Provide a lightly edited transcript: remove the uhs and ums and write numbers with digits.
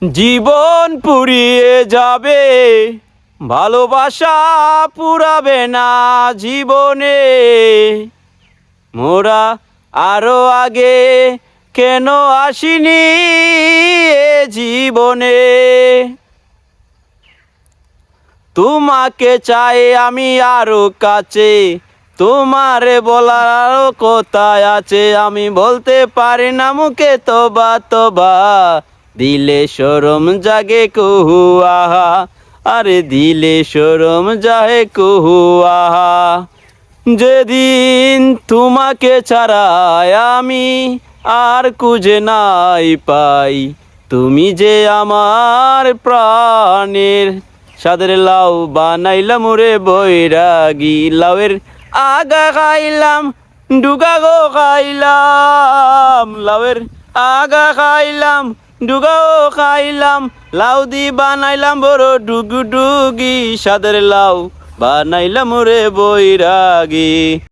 জীবন পুড়িয়ে যাবে, ভালোবাসা পুরাবে না জীবনে। মোরা আরো আগে কেন আসিনি এ জীবনে। তোমাকে চাই আমি আরো কাছে, তোমারে বলার আরো কোথায় আছে, আমি বলতে পারি না মুখে তোবা তোবা। দিলে শরম জাগে কুহু আহা, আরে দিলে শরম জাগে কুহু আহা। যেদিন তোমাকে ছাড়াই আমি আর খুঁজে নাই পাই, তুমি যে আমার প্রাণের সাদের লাউ বানাইলাম রে বৈরাগী। লাউয়ের আগা খাইলাম, ডুগা গো খাইলাম, লাউয়ের আগা খাইলাম, ডুগা ও খাইলাম। লাউ দি বানাইলাম বড় ডুগু ডুগি, সাদের লাউ বানাইলাম রে বৈরাগী।